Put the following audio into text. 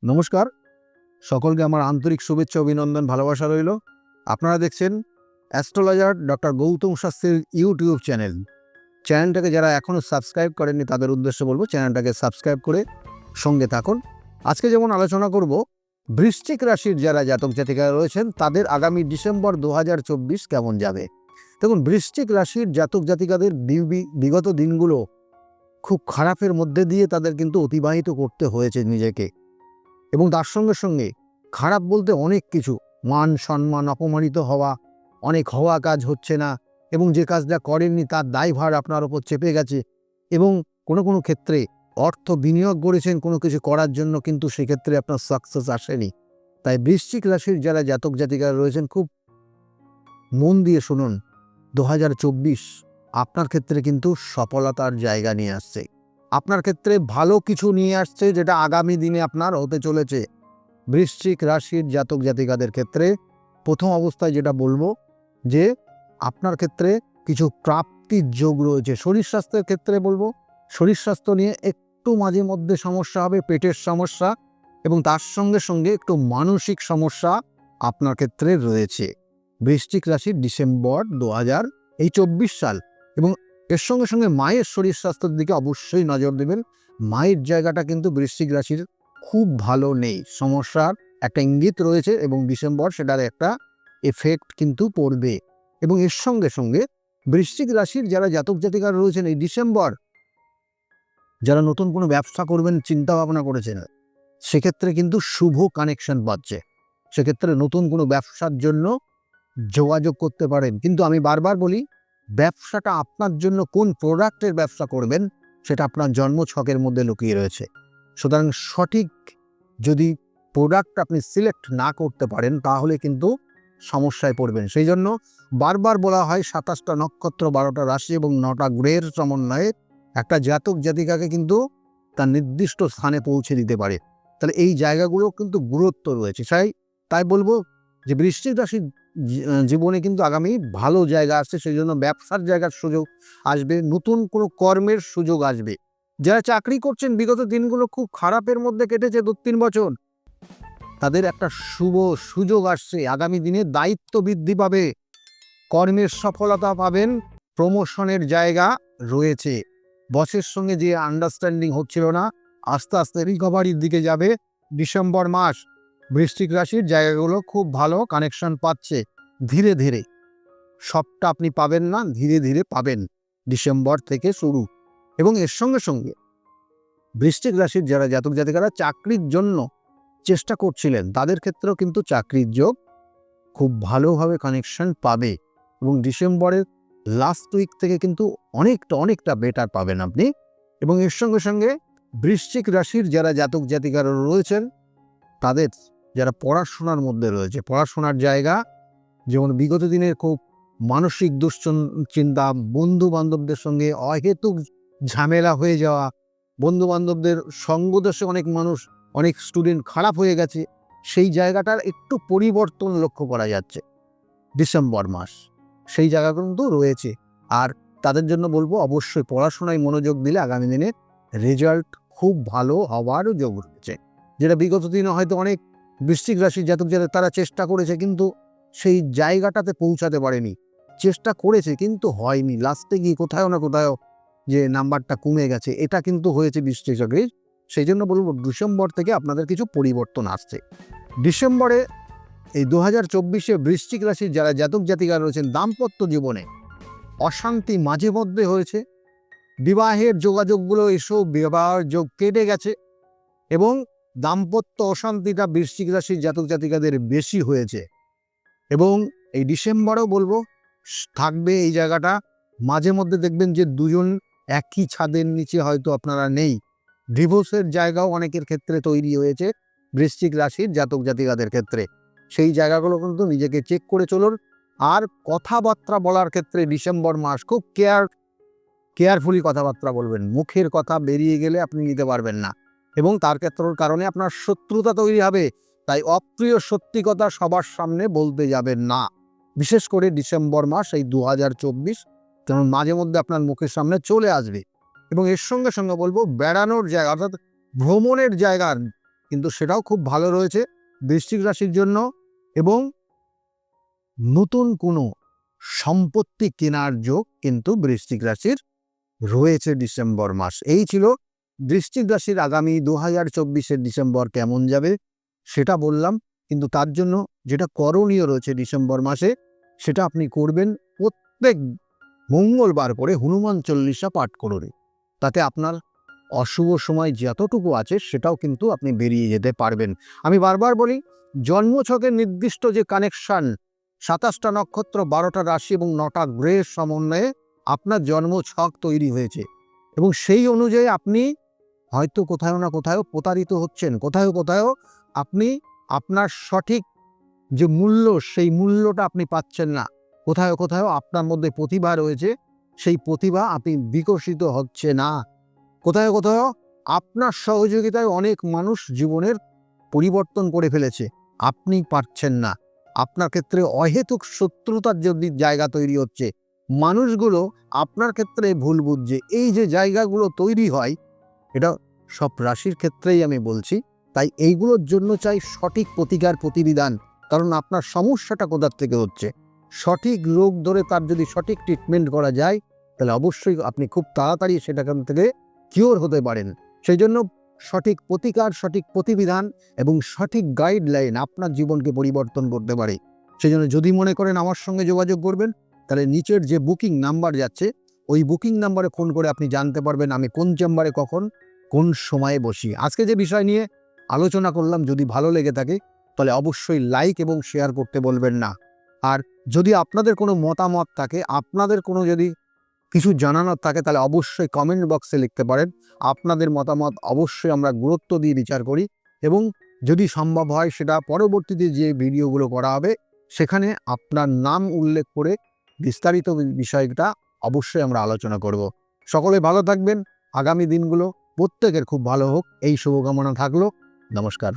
নমস্কার, সকলকে আমার আন্তরিক শুভেচ্ছা, অভিনন্দন, ভালোবাসা রইল। আপনারা দেখছেন অ্যাস্ট্রোলজার ডক্টর গৌতম শাস্ত্রীর ইউটিউব চ্যানেল। চ্যানেলটাকে যারা এখনও সাবস্ক্রাইব করেননি তাদের উদ্দেশ্যে বলবো চ্যানেলটাকে সাবস্ক্রাইব করে সঙ্গে থাকুন। আজকে যেমন আলোচনা করব বৃশ্চিক রাশির যারা জাতক জাতিকা রয়েছেন তাদের আগামী ডিসেম্বর 2024 কেমন যাবে। দেখুন, বৃশ্চিক রাশির জাতক জাতিকাদের বিগত দিনগুলো খুব খারাপের মধ্যে দিয়ে তাদের কিন্তু অতিবাহিত করতে হয়েছে নিজেকে, এবং তার সঙ্গে সঙ্গে খারাপ বলতে অনেক কিছু, মান সম্মান অপমানিত হওয়া, অনেক হওয়া কাজ হচ্ছে না, এবং যে কাজটা করেননি তার দায়ভার আপনার ওপর চেপে গেছে, এবং কোনো কোনো ক্ষেত্রে অর্থ বিনিয়োগ করেছেন কোনো কিছু করার জন্য, কিন্তু সেক্ষেত্রে আপনার সাকসেস আসেনি। তাই বৃশ্চিক রাশির যারা জাতক জাতিকারা রয়েছেন খুব মন দিয়ে শুনুন, 2024 আপনার ক্ষেত্রে কিন্তু সফলতার জায়গা নিয়ে আসছে। আপনার ক্ষেত্রে ভালো কিছু নিয়ে আসছে, যেটা আগামী দিনে আপনার হতে চলেছে। বৃশ্চিক রাশির জাতক জাতিকাদের ক্ষেত্রে প্রথম অবস্থায় যেটা বলবো যে আপনার ক্ষেত্রে কিছু প্রাপ্তির যোগ রয়েছে। শরীর স্বাস্থ্যের ক্ষেত্রে বলবো, শরীর স্বাস্থ্য নিয়ে একটু মাঝে মধ্যে সমস্যা হবে, পেটের সমস্যা, এবং তার সঙ্গে সঙ্গে একটু মানসিক সমস্যা আপনার ক্ষেত্রে রয়েছে। বৃশ্চিক রাশির ডিসেম্বর 2024 সাল, এবং এর সঙ্গে সঙ্গে মায়ের শরীর স্বাস্থ্যের দিকে অবশ্যই নজর দেবেন। মায়ের জায়গাটা কিন্তু বৃশ্চিক রাশির খুব ভালো নেই, সমস্যার একটা ইঙ্গিত রয়েছে, এবং ডিসেম্বর সেটার একটা এফেক্ট কিন্তু পড়বে। এবং এর সঙ্গে সঙ্গে বৃশ্চিক রাশির যারা জাতক জাতিকারা রয়েছেন এই ডিসেম্বর, যারা নতুন কোনো ব্যবসা করবেন চিন্তা ভাবনা করেছেন, সেক্ষেত্রে কিন্তু শুভ কানেকশন পাচ্ছে। সেক্ষেত্রে নতুন কোনো ব্যবসার জন্য যোগাযোগ করতে পারেন। কিন্তু আমি বারবার বলি, ব্যবসাটা আপনার জন্য কোন প্রোডাক্টের ব্যবসা করবেন সেটা আপনার জন্মছকের মধ্যে লুকিয়ে রয়েছে। সুতরাং সঠিক যদি প্রোডাক্ট আপনি সিলেক্ট না করতে পারেন তাহলে কিন্তু সমস্যায় পড়বেন। সেই জন্য বারবার বলা হয় 27টা নক্ষত্র, 12টা রাশি এবং 9টা গ্রহের সমন্বয়ে একটা জাতক জাতিকাকে কিন্তু তার নির্দিষ্ট স্থানে পৌঁছে দিতে পারে। তাহলে এই জায়গাগুলো কিন্তু গুরুত্ব রয়েছে। তাই বলবো যে বৃশ্চিক রাশির জীবনে কিন্তু আগামী ভালো জায়গা আসছে। সেই জন্য ব্যবসার জায়গার সুযোগ আসবে, নতুন কোনো কর্মের সুযোগ আসবে। যারা চাকরি করছেন বিগত দিনগুলো খুব খারাপের মধ্যে কেটেছে 2-3 বছর, তাদের একটা শুভ সুযোগ আসছে। আগামী দিনে দায়িত্ব বৃদ্ধি পাবে, কর্মের সফলতা পাবেন, প্রমোশনের জায়গা রয়েছে। বসের সঙ্গে যে আন্ডারস্ট্যান্ডিং হচ্ছিল না, আস্তে আস্তে রিকভারির দিকে যাবে। ডিসেম্বর মাস বৃশ্চিক রাশির জায়গাগুলো খুব ভালো কানেকশন পাচ্ছে। ধীরে ধীরে সবটা আপনি পাবেন না, ধীরে ধীরে পাবেন, ডিসেম্বর থেকে শুরু। এবং এর সঙ্গে সঙ্গে বৃশ্চিক রাশির যারা জাতক জাতিকারা চাকরির জন্য চেষ্টা করছিলেন তাদের ক্ষেত্রেও কিন্তু চাকরির যোগ খুব ভালোভাবে কানেকশন পাবে, এবং ডিসেম্বরের লাস্ট উইক থেকে কিন্তু অনেকটা বেটার পাবেন আপনি। এবং এর সঙ্গে সঙ্গে বৃশ্চিক রাশির যারা জাতক জাতিকারা রয়েছেন তাদের যারা পড়াশোনার মধ্যে রয়েছে, পড়াশোনার জায়গা, যেমন বিগত দিনের খুব মানসিক দুশ্চিন্তা, বন্ধু বান্ধবদের সঙ্গে অহেতুক ঝামেলা হয়ে যাওয়া, বন্ধু বান্ধবদের সঙ্গদোষে অনেক স্টুডেন্ট খারাপ হয়ে গেছে, সেই জায়গাটার একটু পরিবর্তন লক্ষ্য করা যাচ্ছে ডিসেম্বর মাস। সেই জায়গা কিন্তু রয়েছে। আর তাদের জন্য বলবো অবশ্যই পড়াশোনায় মনোযোগ দিলে আগামী দিনে রেজাল্ট খুব ভালো হওয়ারও যোগ রয়েছে। যেটা বিগত দিনে হয়তো অনেক বৃশ্চিক রাশির জাতক যারা তারা চেষ্টা করেছে কিন্তু সেই জায়গাটাতে পৌঁছাতে পারেনি। চেষ্টা করেছে কিন্তু হয়নি, লাস্টে গিয়ে কোথাও না কোথাও যে নাম্বারটা কমে গেছে, এটা কিন্তু হয়েছে বৃশ্চিক রাশির। সেই জন্য বলবো ডিসেম্বর থেকে আপনাদের কিছু পরিবর্তন আসছে। ডিসেম্বরে এই 2024-এ বৃশ্চিক রাশির যারা জাতক জাতিকা রয়েছেন দাম্পত্য জীবনে অশান্তি মাঝে মধ্যে হয়েছে, বিবাহের যোগাযোগগুলো এসব বিবাহ যোগ কেটে গেছে, এবং দাম্পত্য অশান্তিটা বৃশ্চিক রাশির জাতক জাতিকাদের বেশি হয়েছে। এবং এই ডিসেম্বরেও বলবো থাকবে এই জায়গাটা। মাঝে মধ্যে দেখবেন যে দুজন একই ছাদের নিচে হয়তো আপনারা নেই, ডিভোর্সের জায়গাও অনেকের ক্ষেত্রে তৈরি হয়েছে বৃশ্চিক রাশির জাতক জাতিকাদের ক্ষেত্রে। সেই জায়গাগুলো কিন্তু নিজেকে চেক করে চলুন। আর কথাবার্তা বলার ক্ষেত্রে ডিসেম্বর মাস খুব কেয়ারফুলি কথাবার্তা বলবেন। মুখের কথা বেরিয়ে গেলে আপনি নিতে পারবেন না, এবং তার ক্ষেত্রের কারণে আপনার শত্রুতা তৈরি হবে। তাই অপ্রিয় সত্যি কথা সবার সামনে বলতে যাবেন না, বিশেষ করে ডিসেম্বর মাস এই 2024, কারণ মাঝে মধ্যে আপনার মুখের সামনে চলে আসবে। এবং এর সঙ্গে সঙ্গে বলবো বেড়ানোর জায়গা অর্থাৎ ভ্রমণের জায়গার কিন্তু সেটাও খুব ভালো রয়েছে বৃশ্চিক রাশির জন্য। এবং নতুন কোনো সম্পত্তি কেনার যোগ কিন্তু বৃশ্চিক রাশির রয়েছে ডিসেম্বর মাস। এই ছিল বৃশ্চিক রাশির আগামী 2024-এর ডিসেম্বর কেমন যাবে সেটা বললাম। কিন্তু তার জন্য যেটা করণীয় রয়েছে ডিসেম্বর মাসে, সেটা আপনি করবেন প্রত্যেক মঙ্গলবার করে হনুমান চল্লিশা পাঠ করুন। তাতে আপনার অশুভ সময় যতটুকু আছে সেটাও কিন্তু আপনি বেরিয়ে যেতে পারবেন। আমি বারবার বলি, জন্মছকের নির্দিষ্ট যে কানেকশন, 27টা নক্ষত্র, 12টা রাশি এবং 9টা গ্রহের সমন্বয়ে আপনার জন্মছক তৈরি হয়েছে, এবং সেই অনুযায়ী আপনি হয়তো কোথাও না কোথাও প্রতারিত হচ্ছেন, কোথাও আপনি আপনার সঠিক যে মূল্য, সেই মূল্যটা আপনি পাচ্ছেন না। কোথাও আপনার মধ্যে প্রতিভা রয়েছে, সেই প্রতিভা আপনি বিকশিত হচ্ছে না। কোথাও আপনার সহযোগিতায় অনেক মানুষ জীবনের পরিবর্তন করে ফেলেছে, আপনি পারছেন না। আপনার ক্ষেত্রে অহেতুক শত্রুতার যদি জায়গা তৈরি হচ্ছে, মানুষগুলো আপনার ক্ষেত্রে ভুল বুঝছে, এই যে জায়গাগুলো তৈরি হয়, এটা সব রাশির ক্ষেত্রেই আমি বলছি। তাই এইগুলোর জন্য চাই সঠিক প্রতিকার প্রতিবিধান। কারণ আপনার সমস্যাটা কোথার থেকে হচ্ছে, সঠিক রোগ ধরে তার যদি সঠিক ট্রিটমেন্ট করা যায়, তাহলে অবশ্যই আপনি খুব তাড়াতাড়ি সেটাখান থেকে কিওর হতে পারেন। সেই জন্য সঠিক প্রতিকার, সঠিক প্রতিবিধান এবং সঠিক গাইডলাইন আপনার জীবনকে পরিবর্তন করতে পারে। সেই জন্য যদি মনে করেন আমার সঙ্গে যোগাযোগ করবেন, তাহলে নিচের যে বুকিং নাম্বার যাচ্ছে, ওই বুকিং নাম্বারে ফোন করে আপনি জানতে পারবেন আমি কোন চেম্বারে কখন কোন সময়ে বসি। আজকে যে বিষয় নিয়ে আলোচনা করলাম, যদি ভালো লেগে থাকে তাহলে অবশ্যই লাইক এবং শেয়ার করতে বলবেন না। আর যদি আপনাদের কোনো মতামত থাকে, আপনাদের কোনো যদি কিছু জানানোর থাকে, তাহলে অবশ্যই কমেন্ট বক্সে লিখতে পারেন। আপনাদের মতামত অবশ্যই আমরা গুরুত্ব দিয়ে বিচার করি, এবং যদি সম্ভব হয় সেটা পরবর্তীতে যে ভিডিওগুলো করা হবে সেখানে আপনার নাম উল্লেখ করে বিস্তারিত বিষয়টা অবশ্যই আমরা আলোচনা করব। সকলে ভালো থাকবেন। আগামী দিনগুলো প্রত্যেকের খুব ভালো হোক, এই শুভকামনা থাকলো। নমস্কার।